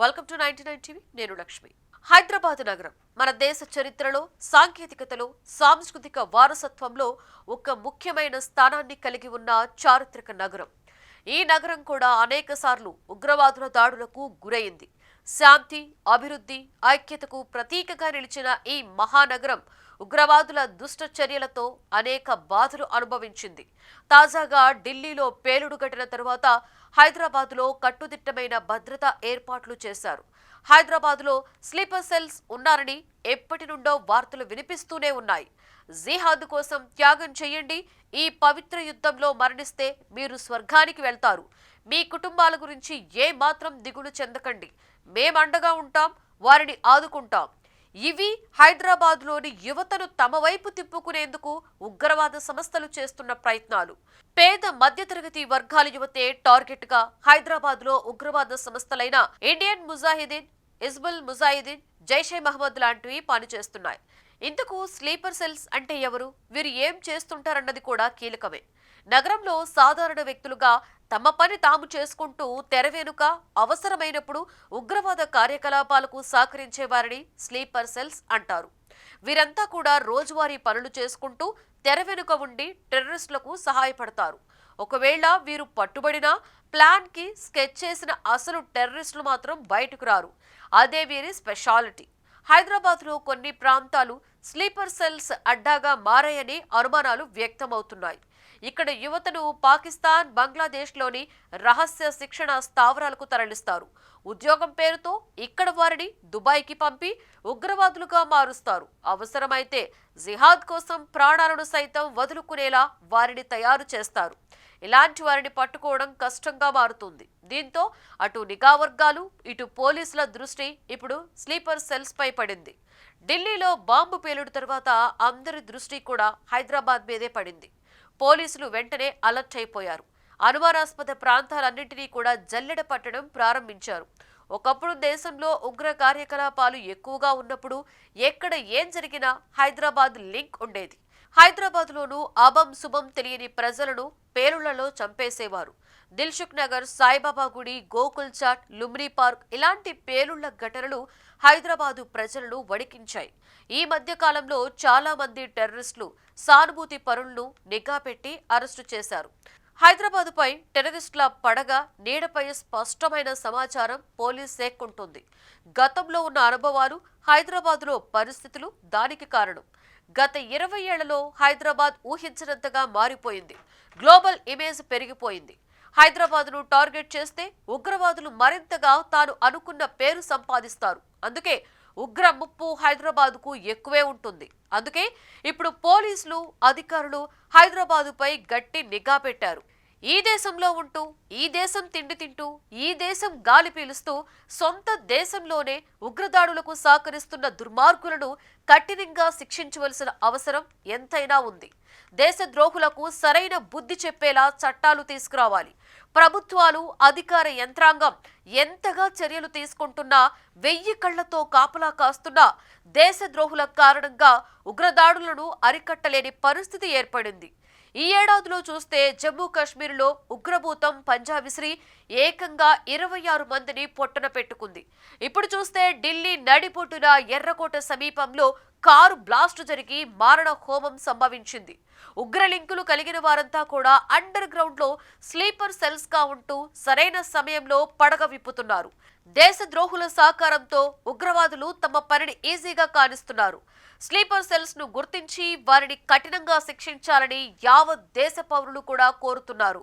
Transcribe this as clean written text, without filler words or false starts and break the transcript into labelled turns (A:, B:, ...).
A: Welcome to 99 TV. నేను లక్ష్మి. హైదరాబాద్ నగరం మన దేశ చరిత్రలో, సాంకేతికతలో, సాంస్కృతిక వారసత్వంలో ఒక ముఖ్యమైన స్థానాన్ని కలిగి ఉన్న చారిత్రక నగరం. ఈ నగరం కూడా అనేక సార్లు ఉగ్రవాదుల దాడులకు గురైంది. శాంతి, అభివృద్ధి, ఐక్యతకు ప్రతీకగా నిలిచిన ఈ మహానగరం ఉగ్రవాదుల దుష్ట చర్యలతో అనేక బాధలు అనుభవించింది. తాజాగా ఢిల్లీలో పేలుడు ఘటన తర్వాత హైదరాబాద్లో కట్టుదిట్టమైన భద్రతా ఏర్పాట్లు చేశారు. హైదరాబాద్లో స్లీపర్ సెల్స్ ఉన్నారని ఎప్పటి నుండో వార్తలు వినిపిస్తూనే ఉన్నాయి. జిహాద్ కోసం త్యాగం చేయండి, ఈ పవిత్ర యుద్ధంలో మరణిస్తే మీరు స్వర్గానికి వెళ్తారు, మీ కుటుంబాల గురించి ఏ మాత్రం దిగులు చెందకండి, మేమండగా ఉంటాం, వారిని ఆదుకుంటాం. ఇవి హైదరాబాద్లోని యువతను తమ వైపు తిప్పుకునేందుకు ఉగ్రవాద సంస్థలు చేస్తున్న ప్రయత్నాలు. పేద మధ్యతరగతి వర్గాల యువతే టార్గెట్ గా హైదరాబాద్లో ఉగ్రవాద సంస్థలైన ఇండియన్ ముజాహిదీన్, హిజ్బుల్ ముజాహిదీన్, జైషే మహమ్మద్ లాంటివి పనిచేస్తున్నాయి. ఇందుకు స్లీపర్ సెల్స్ అంటే ఎవరు, వీరు ఏం చేస్తుంటారన్నది కూడా కీలకమే. నగరంలో సాధారణ వ్యక్తులుగా తమ పని తాము చేసుకుంటూ తెర వెనుక అవసరమైనప్పుడు ఉగ్రవాద కార్యకలాపాలకు సహకరించేవారిని స్లీపర్ సెల్స్ అంటారు. వీరంతా కూడా రోజువారీ పనులు చేసుకుంటూ తెర వెనుక ఉండి టెర్రరిస్టులకు సహాయపడతారు. ఒకవేళ వీరు పట్టుబడినా ప్లాన్ కి స్కెచ్ చేసిన అసలు టెర్రరిస్టులు మాత్రం బయటకు రారు. అదే వీరి స్పెషాలిటీ. హైదరాబాద్లో కొన్ని ప్రాంతాలు స్లీపర్ సెల్స్ అడ్డాగా మారాయని అనుమానాలు వ్యక్తమవుతున్నాయి. ఇక్కడ యువతను పాకిస్తాన్, బంగ్లాదేశ్లోని రహస్య శిక్షణ స్థావరాలకు తరలిస్తారు. ఉద్యోగం పేరుతో ఇక్కడ వారిని దుబాయ్కి పంపి ఉగ్రవాదులుగా మారుస్తారు. అవసరమైతే జిహాద్ కోసం ప్రాణాలను సైతం వదులుకునేలా వారిని తయారు చేస్తారు. ఇలాంటి వారిని పట్టుకోవడం కష్టంగా మారుతుంది. దీంతో అటు నిఘా వర్గాలు, ఇటు పోలీసుల దృష్టి ఇప్పుడు స్లీపర్ సెల్స్ పై పడింది. ఢిల్లీలో బాంబు పేలుడు తర్వాత అందరి దృష్టి కూడా హైదరాబాద్ మీదే పడింది. పోలీసులు వెంటనే అలర్ట్ అయిపోయారు. అనుమానాస్పద ప్రాంతాలన్నింటినీ కూడా జల్లెడ పట్టడం ప్రారంభించారు. ఒకప్పుడు దేశంలో ఉగ్ర కార్యకలాపాలు ఎక్కువగా ఉన్నప్పుడు ఎక్కడ ఏం జరిగినా హైదరాబాద్ లింక్ ఉండేది. హైదరాబాద్లోనూ అభం శుభం తెలియని ప్రజలను పేలుళ్లలో చంపేసేవారు. దిల్సుఖ్ నగర్, సాయిబాబా గుడి, గోకుల్ చాట్, లుమ్ని పార్క్ ఇలాంటి పేలుళ్ల ఘటనలు హైదరాబాదు ప్రజలను వణికించాయి. ఈ మధ్య కాలంలో చాలా మంది టెర్రరిస్టులు, సానుభూతి పరులను నిఘా పెట్టి అరెస్టు చేశారు. హైదరాబాదుపై టెర్రరిస్టుల పడగ నీడపై స్పష్టమైన సమాచారం పోలీస్ శాఖకుంటుంది. గతంలో ఉన్న అనుభవాలు, హైదరాబాదులో పరిస్థితులు దానికి కారణం. గత 20 ఏళ్లలో హైదరాబాద్ ఊహించినంతగా మారిపోయింది. గ్లోబల్ ఇమేజ్ పెరిగిపోయింది. హైదరాబాద్ను టార్గెట్ చేస్తే ఉగ్రవాదులు మరింతగా తాను అనుకున్న పేరు సంపాదిస్తారు. అందుకే ఉగ్ర ముప్పు హైదరాబాద్కు ఎక్కువే ఉంటుంది. అందుకే ఇప్పుడు పోలీసులు, అధికారులు హైదరాబాదుపై గట్టి నిఘా పెట్టారు. ఈ దేశంలో ఉంటూ, ఈ దేశం తిండి తింటూ, ఈ దేశం గాలి పీలుస్తూ సొంత దేశంలోనే ఉగ్రదాడులకు సహకరిస్తున్న దుర్మార్గులను కఠినంగా శిక్షించవలసిన అవసరం ఎంతైనా ఉంది. దేశద్రోహులకు సరైన బుద్ధి చెప్పేలా చట్టాలు తీసుకురావాలి. ప్రభుత్వాలు, అధికార యంత్రాంగం ఎంతగా చర్యలు తీసుకుంటున్నా, 1000 కళ్లతో కాపలా కాస్తున్నా దేశద్రోహుల కారణంగా ఉగ్రదాడులను అరికట్టలేని పరిస్థితి ఏర్పడింది. ఈ ఏడాదిలో చూస్తే జమ్మూ కాశ్మీర్లో ఉగ్రభూతం పంజా విసిరి ఏకంగా 26 మందిని పొట్టన పెట్టుకుంది. ఇప్పుడు చూస్తే ఢిల్లీ నడిబొడ్డున ఎర్రకోట సమీపంలో కారు బ్లాస్టు జరిగి మారణ హోమం సంభవించింది. ఉగ్ర లింకులు కలిగిన వారంతా కూడా అండర్ గ్రౌండ్ లో స్లీపర్ సెల్స్ గా ఉంటూ సరైన సమయంలో పడగ విప్పుతున్నారు. దేశద్రోహుల సహకారంతో ఉగ్రవాదులు తమ పనిని ఈజీగా కానిస్తున్నారు. స్లీపర్ సెల్స్ ను గుర్తించి వారిని కఠినంగా శిక్షించాలని యావత్ దేశ పౌరులు కూడా కోరుతున్నారు.